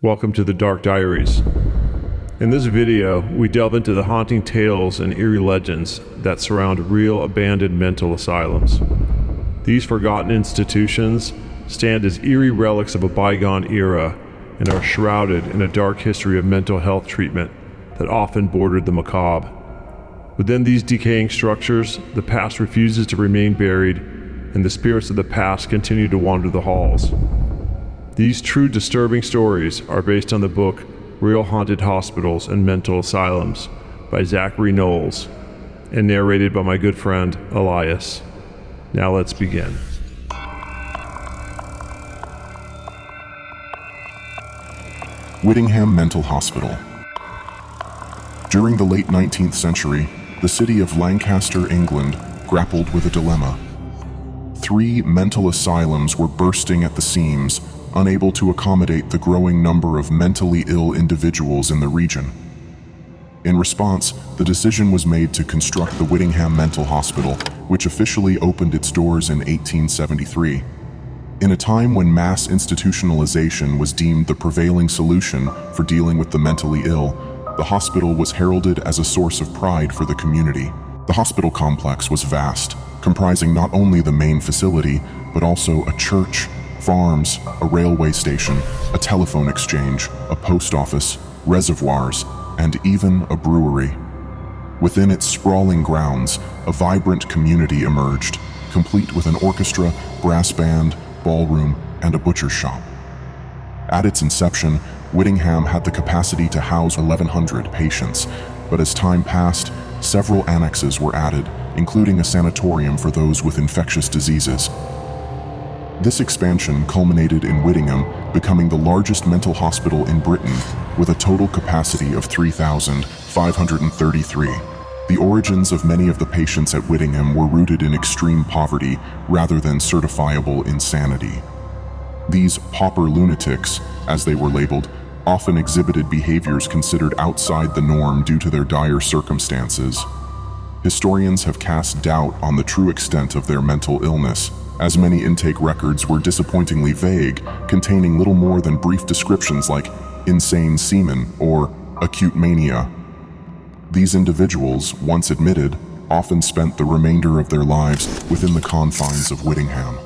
Welcome to the Dark Diaries. In this video, we delve into the haunting tales and eerie legends that surround real abandoned mental asylums. These forgotten institutions stand as eerie relics of a bygone era and are shrouded in a dark history of mental health treatment that often bordered the macabre. Within these decaying structures, the past refuses to remain buried, and the spirits of the past continue to wander the halls. These true disturbing stories are based on the book Real Haunted Hospitals and Mental Asylums by Zachary Knowles and narrated by my good friend Elias. Now let's begin. Whittingham Mental Hospital. During the late 19th century, the city of Lancaster, England, grappled with a dilemma. 3 mental asylums were bursting at the seams, unable to accommodate the growing number of mentally ill individuals in the region. In response, the decision was made to construct the Whittingham Mental Hospital, which officially opened its doors in 1873. In a time when mass institutionalization was deemed the prevailing solution for dealing with the mentally ill, the hospital was heralded as a source of pride for the community. The hospital complex was vast, comprising not only the main facility, but also a church, farms, a railway station, a telephone exchange, a post office, reservoirs, and even a brewery. Within its sprawling grounds, a vibrant community emerged, complete with an orchestra, brass band, ballroom, and a butcher's shop. At its inception, Whittingham had the capacity to house 1,100 patients, but as time passed, several annexes were added, including a sanatorium for those with infectious diseases. This expansion culminated in Whittingham becoming the largest mental hospital in Britain, with a total capacity of 3,533. The origins of many of the patients at Whittingham were rooted in extreme poverty rather than certifiable insanity. These pauper lunatics, as they were labeled, often exhibited behaviors considered outside the norm due to their dire circumstances. Historians have cast doubt on the true extent of their mental illness, as many intake records were disappointingly vague, containing little more than brief descriptions like insane semen or acute mania. These individuals, once admitted, often spent the remainder of their lives within the confines of Whittingham.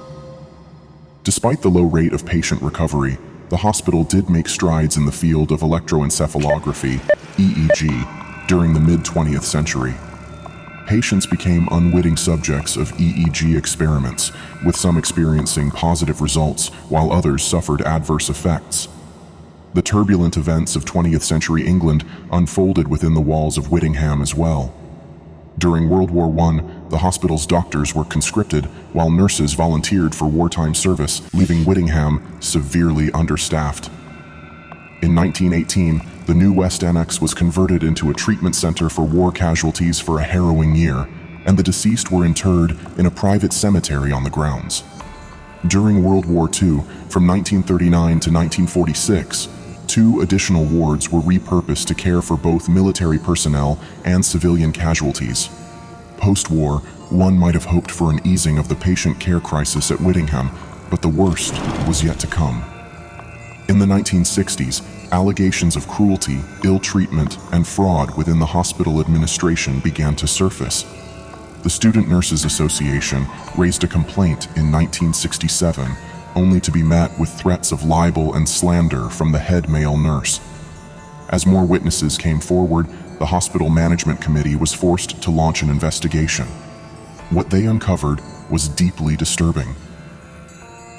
Despite the low rate of patient recovery, the hospital did make strides in the field of electroencephalography, EEG, during the mid-20th century. Patients became unwitting subjects of EEG experiments, with some experiencing positive results while others suffered adverse effects. The turbulent events of 20th century England unfolded within the walls of Whittingham as well. During World War I, the hospital's doctors were conscripted while nurses volunteered for wartime service, leaving Whittingham severely understaffed. In 1918, the new West Annex was converted into a treatment center for war casualties for a harrowing year, and the deceased were interred in a private cemetery on the grounds. During World War II, from 1939 to 1946, 2 additional wards were repurposed to care for both military personnel and civilian casualties. Post-war, one might have hoped for an easing of the patient care crisis at Whittingham, but the worst was yet to come. In the 1960s, allegations of cruelty, ill treatment, and fraud within the hospital administration began to surface. The Student Nurses Association raised a complaint in 1967, only to be met with threats of libel and slander from the head male nurse. As more witnesses came forward, the hospital management committee was forced to launch an investigation. What they uncovered was deeply disturbing.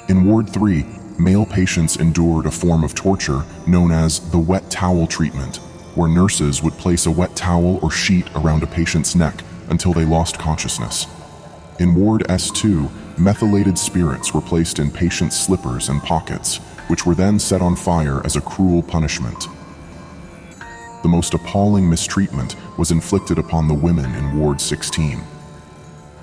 In Ward 3, male patients endured a form of torture known as the wet towel treatment, where nurses would place a wet towel or sheet around a patient's neck until they lost consciousness. In Ward S2, methylated spirits were placed in patients' slippers and pockets, which were then set on fire as a cruel punishment. The most appalling mistreatment was inflicted upon the women in Ward 16.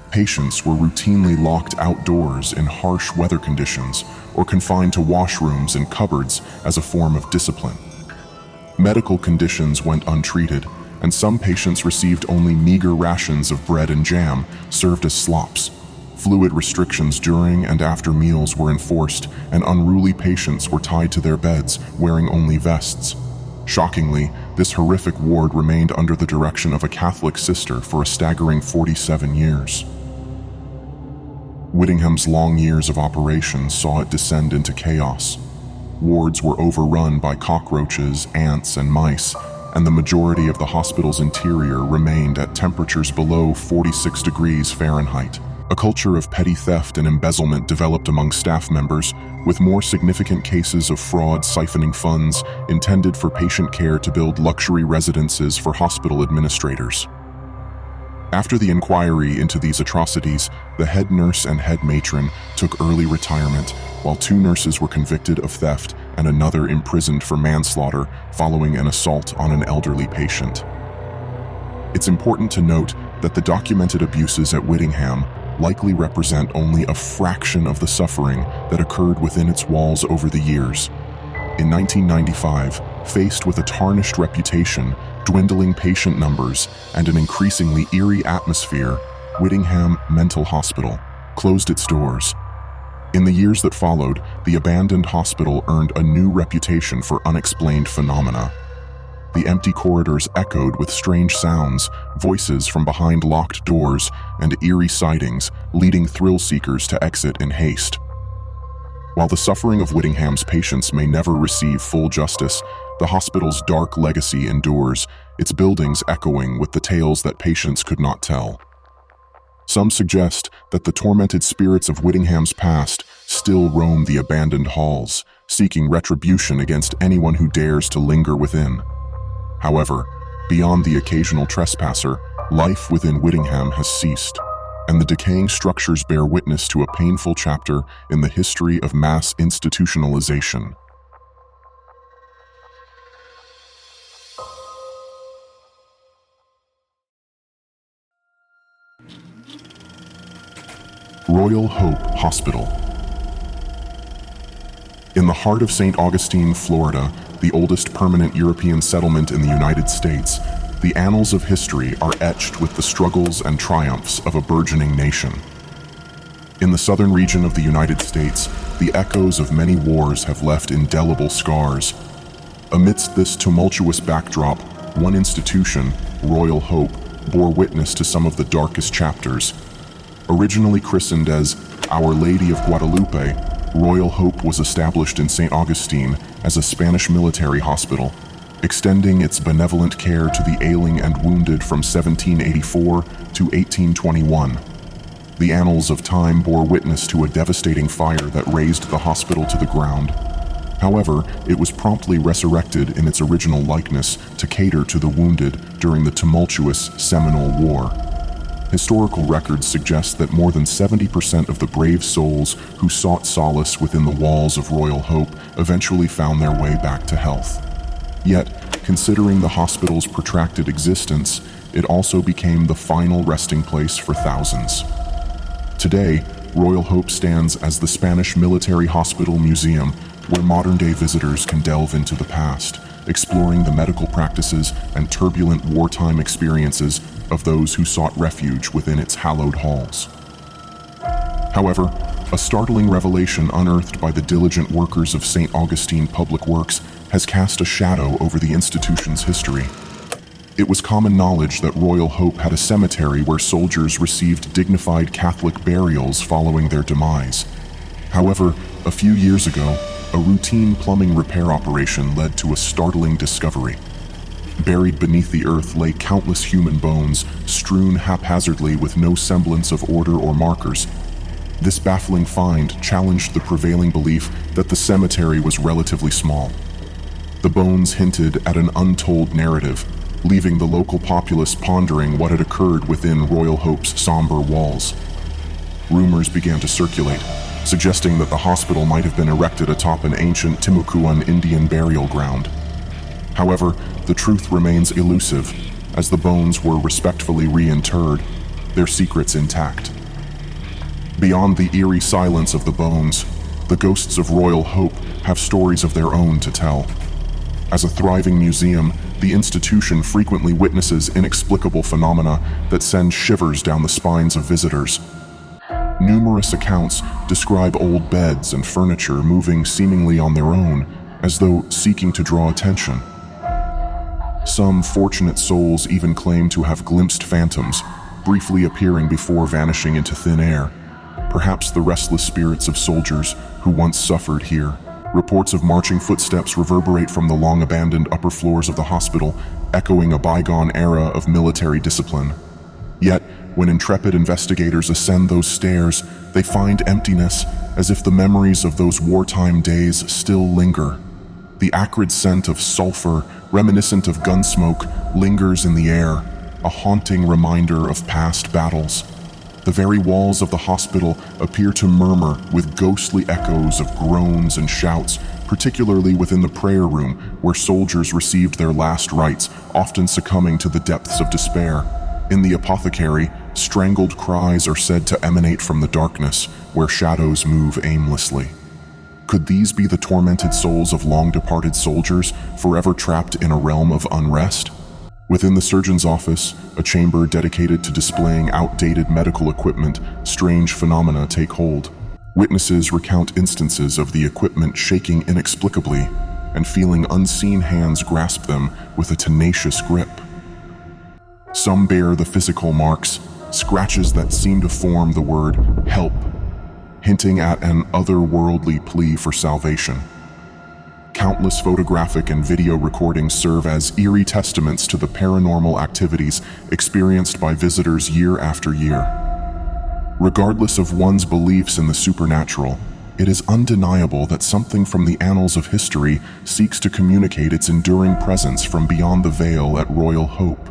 Patients were routinely locked outdoors in harsh weather conditions or confined to washrooms and cupboards as a form of discipline. Medical conditions went untreated, and some patients received only meager rations of bread and jam served as slops. Fluid restrictions during and after meals were enforced, and unruly patients were tied to their beds, wearing only vests. Shockingly, this horrific ward remained under the direction of a Catholic sister for a staggering 47 years. Whittingham's long years of operations saw it descend into chaos. Wards were overrun by cockroaches, ants, and mice, and the majority of the hospital's interior remained at temperatures below 46 degrees Fahrenheit. A culture of petty theft and embezzlement developed among staff members, with more significant cases of fraud siphoning funds intended for patient care to build luxury residences for hospital administrators. After the inquiry into these atrocities, the head nurse and head matron took early retirement, while 2 nurses were convicted of theft and another imprisoned for manslaughter following an assault on an elderly patient. It's important to note that the documented abuses at Whittingham likely represent only a fraction of the suffering that occurred within its walls over the years. In 1995, faced with a tarnished reputation, dwindling patient numbers, and an increasingly eerie atmosphere, Whittingham Mental Hospital closed its doors. In the years that followed, the abandoned hospital earned a new reputation for unexplained phenomena. The empty corridors echoed with strange sounds, voices from behind locked doors, and eerie sightings, leading thrill-seekers to exit in haste. While the suffering of Whittingham's patients may never receive full justice, the hospital's dark legacy endures, its buildings echoing with the tales that patients could not tell. Some suggest that the tormented spirits of Whittingham's past still roam the abandoned halls, seeking retribution against anyone who dares to linger within. However, beyond the occasional trespasser, life within Whittingham has ceased, and the decaying structures bear witness to a painful chapter in the history of mass institutionalization. Royal Hope Hospital. In the heart of St. Augustine, Florida, the oldest permanent European settlement in the United States, the annals of history are etched with the struggles and triumphs of a burgeoning nation. In the southern region of the United States, the echoes of many wars have left indelible scars. Amidst this tumultuous backdrop, one institution, Royal Hope, bore witness to some of the darkest chapters. Originally christened as Our Lady of Guadalupe, Royal Hope was established in St. Augustine as a Spanish military hospital, extending its benevolent care to the ailing and wounded from 1784 to 1821. The annals of time bore witness to a devastating fire that razed the hospital to the ground. However, it was promptly resurrected in its original likeness to cater to the wounded during the tumultuous Seminole War. Historical records suggest that more than 70% of the brave souls who sought solace within the walls of Royal Hope eventually found their way back to health. Yet, considering the hospital's protracted existence, it also became the final resting place for thousands. Today, Royal Hope stands as the Spanish Military Hospital Museum, where modern-day visitors can delve into the past, exploring the medical practices and turbulent wartime experiences of those who sought refuge within its hallowed halls. However, a startling revelation unearthed by the diligent workers of St. Augustine Public Works has cast a shadow over the institution's history. It was common knowledge that Royal Hope had a cemetery where soldiers received dignified Catholic burials following their demise. However, a few years ago, a routine plumbing repair operation led to a startling discovery. Buried beneath the earth lay countless human bones, strewn haphazardly with no semblance of order or markers. This baffling find challenged the prevailing belief that the cemetery was relatively small. The bones hinted at an untold narrative, leaving the local populace pondering what had occurred within Royal Hope's somber walls. Rumors began to circulate, suggesting that the hospital might have been erected atop an ancient Timucuan Indian burial ground. However, the truth remains elusive, as the bones were respectfully reinterred, their secrets intact. Beyond the eerie silence of the bones, the ghosts of Royal Hope have stories of their own to tell. As a thriving museum, the institution frequently witnesses inexplicable phenomena that send shivers down the spines of visitors. Numerous accounts describe old beds and furniture moving seemingly on their own, as though seeking to draw attention. Some fortunate souls even claim to have glimpsed phantoms, briefly appearing before vanishing into thin air, perhaps the restless spirits of soldiers who once suffered here. Reports of marching footsteps reverberate from the long-abandoned upper floors of the hospital, echoing a bygone era of military discipline. Yet, when intrepid investigators ascend those stairs, they find emptiness, as if the memories of those wartime days still linger. The acrid scent of sulfur, reminiscent of gun smoke, lingers in the air, a haunting reminder of past battles. The very walls of the hospital appear to murmur with ghostly echoes of groans and shouts, particularly within the prayer room where soldiers received their last rites, often succumbing to the depths of despair. In the apothecary, strangled cries are said to emanate from the darkness, where shadows move aimlessly. Could these be the tormented souls of long-departed soldiers, forever trapped in a realm of unrest? Within the surgeon's office, a chamber dedicated to displaying outdated medical equipment, strange phenomena take hold. Witnesses recount instances of the equipment shaking inexplicably, and feeling unseen hands grasp them with a tenacious grip. Some bear the physical marks, scratches that seem to form the word "help," hinting at an otherworldly plea for salvation. Countless photographic and video recordings serve as eerie testaments to the paranormal activities experienced by visitors year after year. Regardless of one's beliefs in the supernatural, it is undeniable that something from the annals of history seeks to communicate its enduring presence from beyond the veil at Royal Hope.